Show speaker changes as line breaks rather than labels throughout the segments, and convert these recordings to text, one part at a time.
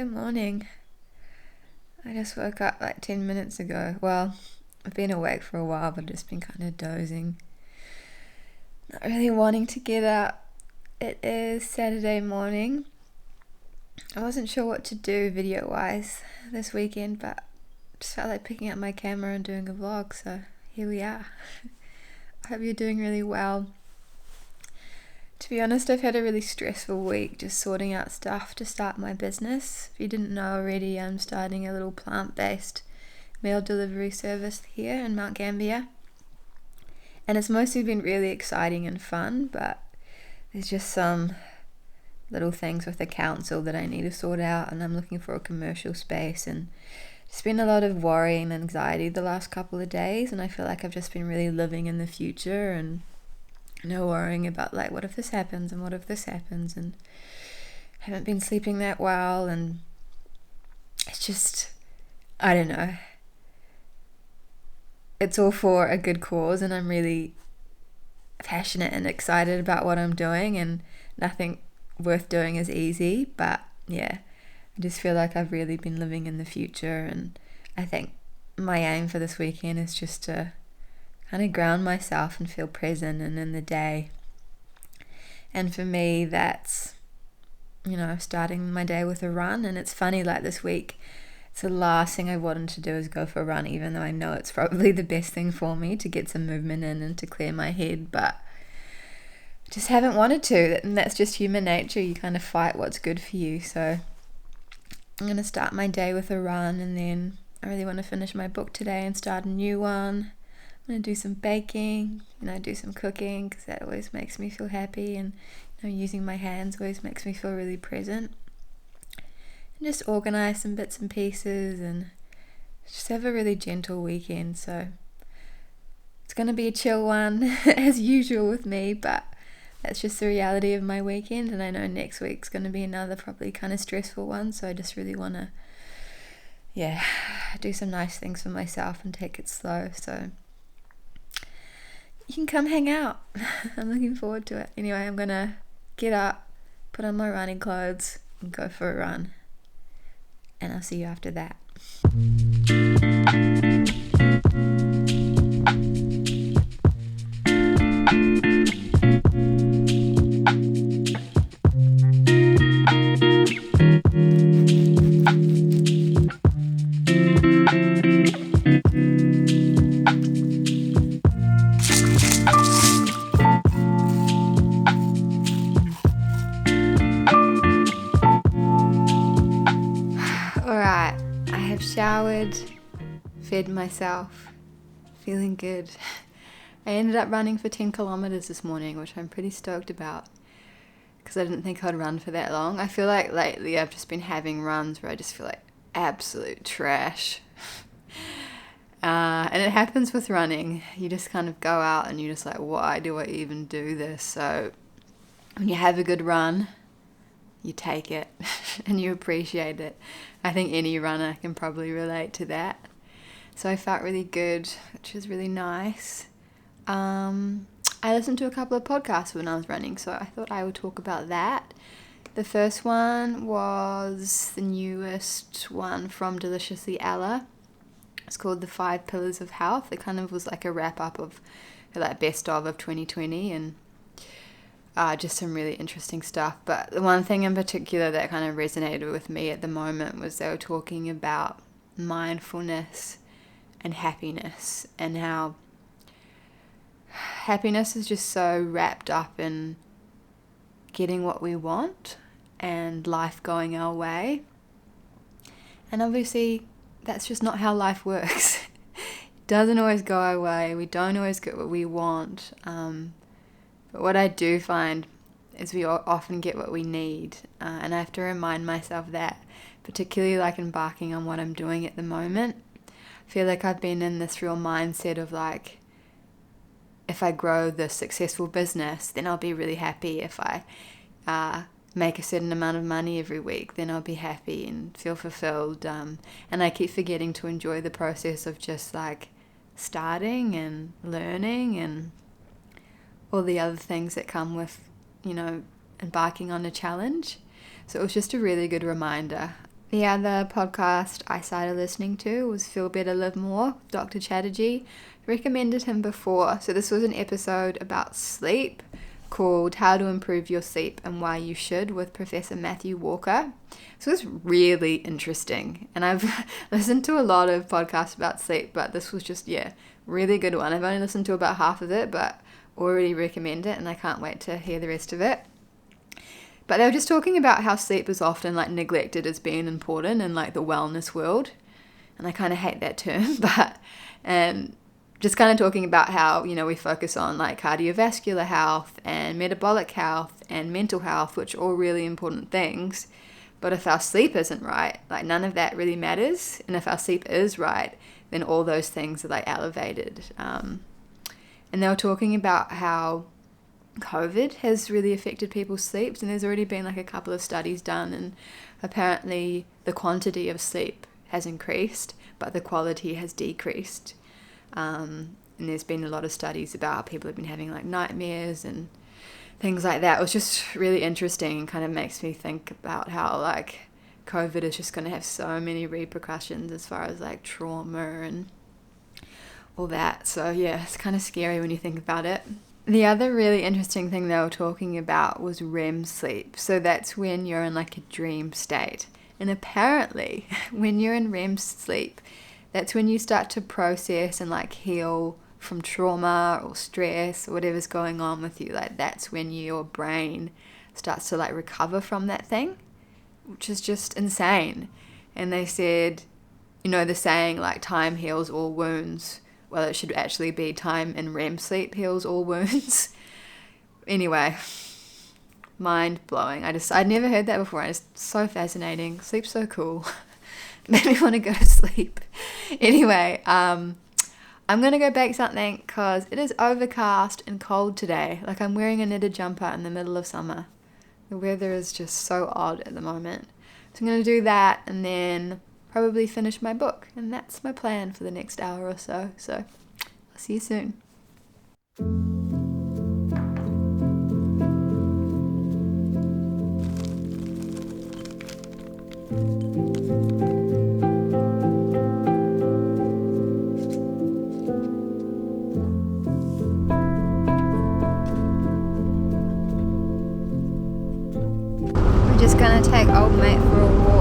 Good morning. I just woke up like 10 minutes ago. Well, I've been awake for a while, but just been kind of dozing. Not really wanting to get up. It is Saturday morning. I wasn't sure what to do video-wise this weekend, but just felt like picking up my camera and doing a vlog, so here we are. I hope you're doing really well. To be honest, I've had a really stressful week just sorting out stuff to start my business. If you didn't know already, I'm starting a little plant-based meal delivery service here in Mount Gambier. And it's mostly been really exciting and fun, but there's just some little things with the council that I need to sort out, and I'm looking for a commercial space, and it's been a lot of worry and anxiety the last couple of days, and I feel like I've just been really living in the future and worrying about like what if this happens and what if this happens, and haven't been sleeping that well, and it's just, I don't know, it's all for a good cause, and I'm really passionate and excited about what I'm doing, and nothing worth doing is easy, but yeah, I just feel like I've really been living in the future, and I think my aim for this weekend is just to kind of ground myself and feel present and in the day. And for me, that's, starting my day with a run. And it's funny, like this week, it's the last thing I wanted to do is go for a run, even though I know it's probably the best thing for me to get some movement in and to clear my head, but I just haven't wanted to, and that's just human nature. You kind of fight what's good for you. So I'm going to start my day with a run, and then I really want to finish my book today and start a new one. I'm going to do some baking, do some cooking, because that always makes me feel happy, and using my hands always makes me feel really present. And just organize some bits and pieces and just have a really gentle weekend. So it's going to be a chill one as usual with me, but that's just the reality of my weekend, and I know next week's going to be another probably kind of stressful one, so I just really want to do some nice things for myself and take it slow. So you can come hang out. I'm looking forward to it. Anyway, I'm going to get up, put on my running clothes, and go for a run. And I'll see you after that. Alright, I have showered, fed myself, feeling good. I ended up running for 10 kilometers this morning, which I'm pretty stoked about, because I didn't think I'd run for that long. I feel like lately I've just been having runs where I just feel like absolute trash. And it happens with running. You just kind of go out and you're just like, why do I even do this? So when you have a good run, you take it and you appreciate it. I think any runner can probably relate to that. So I felt really good, which was really nice. I listened to a couple of podcasts when I was running, so I thought I would talk about that. The first one was the newest one from Deliciously Ella. It's called The 5 Pillars of Health. It kind of was like a wrap-up of like best of 2020, and just some really interesting stuff. But the one thing in particular that kind of resonated with me at the moment was they were talking about mindfulness and happiness, and how happiness is just so wrapped up in getting what we want and life going our way. And obviously that's just not how life works. It doesn't always go our way. We don't always get what we want. But what I do find is we often get what we need. And I have to remind myself that, particularly like embarking on what I'm doing at the moment. I feel like I've been in this real mindset of like, if I grow this successful business, then I'll be really happy. If I make a certain amount of money every week, then I'll be happy and feel fulfilled. And I keep forgetting to enjoy the process of just like starting and learning and all the other things that come with, embarking on a challenge. So it was just a really good reminder. The other podcast I started listening to was Feel Better, Live More, Dr. Chatterjee. Recommended him before. So this was an episode about sleep called How to Improve Your Sleep and Why You Should with Professor Matthew Walker. So it was really interesting. And I've listened to a lot of podcasts about sleep, but this was just, really good one. I've only listened to about half of it, but already recommend it and I can't wait to hear the rest of it. But they were just talking about how sleep is often like neglected as being important in like the wellness world. And I kind of hate that term, but just kind of talking about how, we focus on like cardiovascular health and metabolic health and mental health, which are all really important things. But if our sleep isn't right, like none of that really matters. And if our sleep is right, then all those things are like elevated. And they were talking about how COVID has really affected people's sleeps, and there's already been like a couple of studies done, and apparently the quantity of sleep has increased, but the quality has decreased. And there's been a lot of studies about how people have been having like nightmares and things like that. It was just really interesting and kind of makes me think about how like COVID is just going to have so many repercussions as far as like trauma and all that. So yeah, it's kind of scary when you think about it. The other really interesting thing they were talking about was REM sleep. So that's when you're in like a dream state. And apparently when you're in REM sleep, that's when you start to process and like heal from trauma or stress or whatever's going on with you. Like that's when your brain starts to like recover from that thing, which is just insane. And they said, the saying like time heals all wounds. Well, it should actually be time in REM sleep heals all wounds. Anyway, mind blowing. I'd never heard that before. It's so fascinating. Sleep's so cool. Made me want to go to sleep. Anyway, I'm going to go bake something because it is overcast and cold today. Like I'm wearing a knitted jumper in the middle of summer. The weather is just so odd at the moment. So I'm going to do that and then probably finish my book. And that's my plan for the next hour or so. So I'll see you soon. Just gonna take old mate for a walk.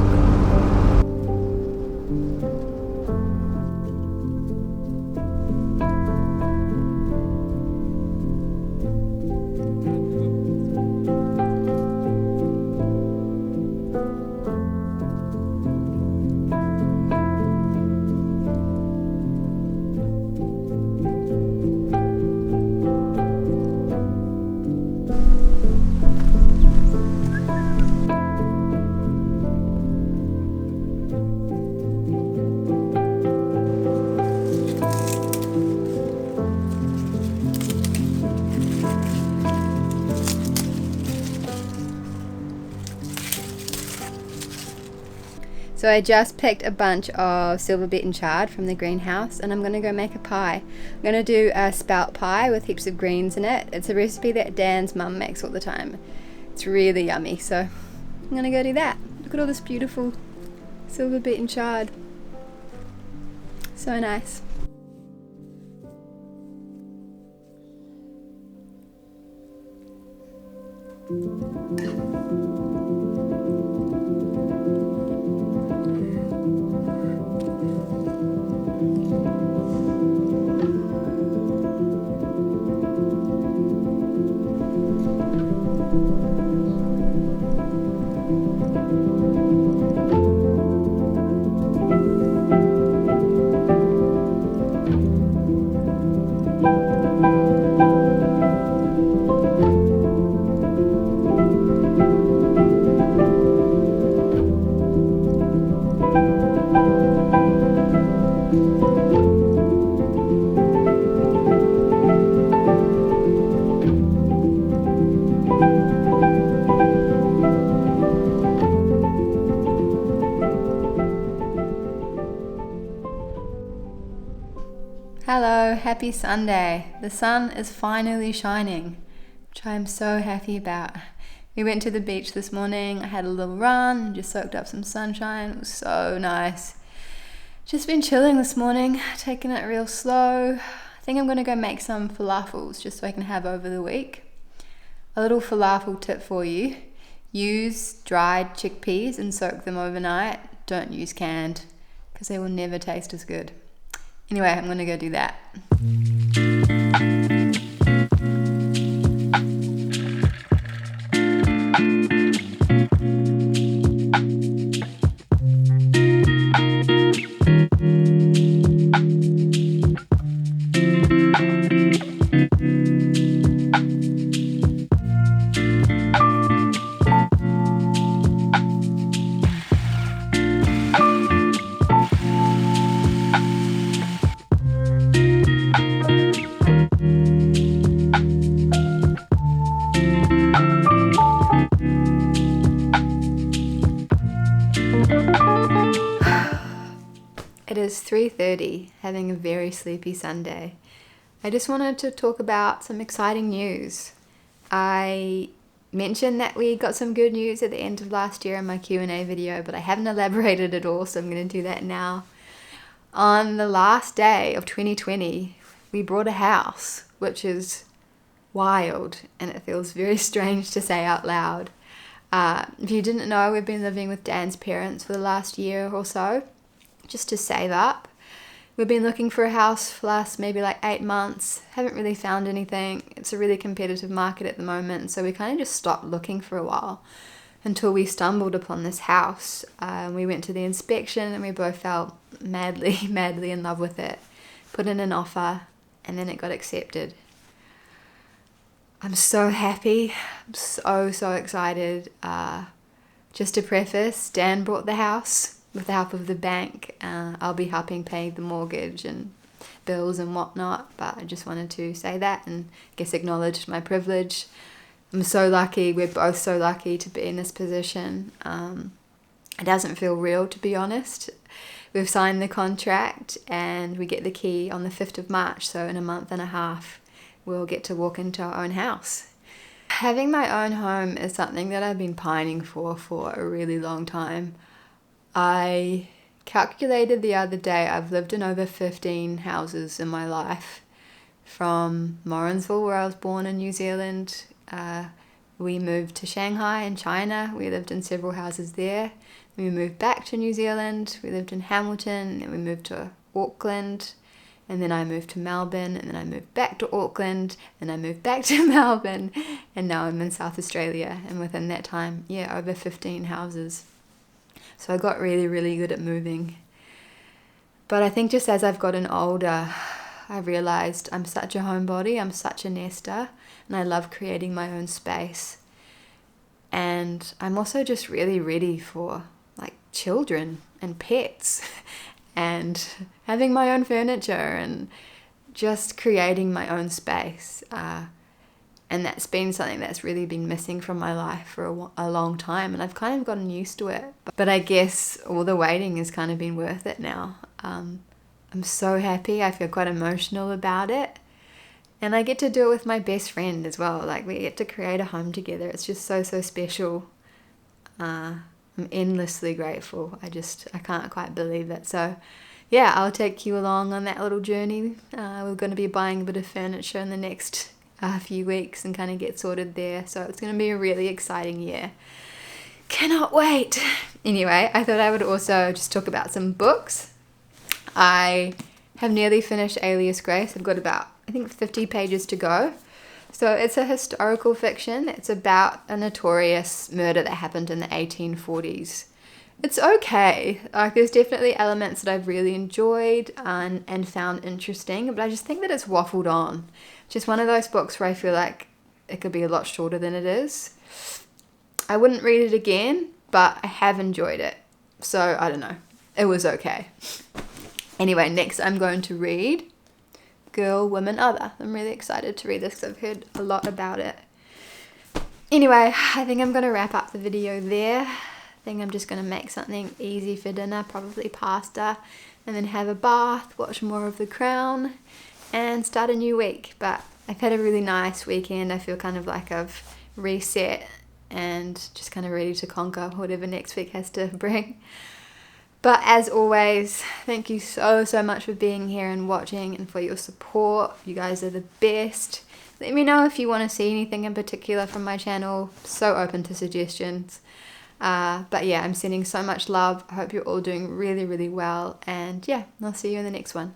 So I just picked a bunch of silver beet chard from the greenhouse and I'm going to go make a pie. I'm going to do a spelt pie with heaps of greens in it. It's a recipe that Dan's mum makes all the time. It's really yummy, so I'm going to go do that. Look at all this beautiful silver beet chard. So nice. Hello, happy Sunday. The sun is finally shining, which I am so happy about. We went to the beach this morning. I had a little run and just soaked up some sunshine. It was so nice. Just been chilling this morning, taking it real slow. I think I'm going to go make some falafels just so I can have over the week. A little falafel tip for you. Use dried chickpeas and soak them overnight. Don't use canned because they will never taste as good. Anyway, I'm going to go do that. It is 3:30, having a very sleepy Sunday. I just wanted to talk about some exciting news. I mentioned that we got some good news at the end of last year in my Q&A video, but I haven't elaborated at all, so I'm going to do that now. On the last day of 2020, we bought a house, which is wild, and it feels very strange to say out loud. If you didn't know, we've been living with Dan's parents for the last year or so, just to save up. We've been looking for a house for the last maybe like 8 months. Haven't really found anything. It's a really competitive market at the moment, so we kind of just stopped looking for a while until we stumbled upon this house. We went to the inspection and we both fell madly in love with it. Put in an offer and then it got accepted. I'm so happy. I'm so excited. Just to preface, Dan bought the house with the help of the bank. I'll be helping pay the mortgage and bills and whatnot, but I just wanted to say that and acknowledge my privilege. I'm so lucky. We're both so lucky to be in this position. It doesn't feel real, to be honest. We've signed the contract and we get the key on the 5th of March, so in a month and a half we'll get to walk into our own house. Having my own home is something that I've been pining for a really long time. I calculated the other day I've lived in over 15 houses in my life. From Morrinsville, where I was born in New Zealand, we moved to Shanghai in China. We lived in several houses there. Then we moved back to New Zealand. We lived in Hamilton. Then we moved to Auckland. And then I moved to Melbourne. And then I moved back to Auckland. And I moved back to Melbourne. And now I'm in South Australia. And within that time, over 15 houses. So I got really good at moving. But I think just as I've gotten older, I realized I'm such a homebody, I'm such a nester, and I love creating my own space. And I'm also just really ready for like children and pets and having my own furniture and just creating my own space. And that's been something that's really been missing from my life for a long time. And I've kind of gotten used to it. But I guess all the waiting has kind of been worth it now. I'm so happy. I feel quite emotional about it. And I get to do it with my best friend as well. Like we get to create a home together. It's just so special. I'm endlessly grateful. I can't quite believe it. So yeah, I'll take you along on that little journey. We're going to be buying a bit of furniture in the next few weeks and kind of get sorted there. So it's going to be a really exciting year. Cannot wait. Anyway, I thought I would also just talk about some books. I have nearly finished Alias Grace. I've got about, 50 pages to go. So it's a historical fiction. It's about a notorious murder that happened in the 1840s. It's okay. Like there's definitely elements that I've really enjoyed and found interesting, but I just think that it's waffled on. Just one of those books where I feel like it could be a lot shorter than it is. I wouldn't read it again, but I have enjoyed it. So I don't know. It was okay. Anyway, next I'm going to read Girl, Woman, Other. I'm really excited to read this because I've heard a lot about it. Anyway, I think I'm going to wrap up the video there. I think I'm just going to make something easy for dinner, probably pasta, and then have a bath, watch more of The Crown, and start a new week. But I've had a really nice weekend. I feel kind of like I've reset and just kind of ready to conquer whatever next week has to bring. But as always, thank you so much for being here and watching and for your support. You guys are the best. Let me know if you want to see anything in particular from my channel. So open to suggestions. But yeah, I'm sending so much love. I hope you're all doing really, really well. And yeah, I'll see you in the next one.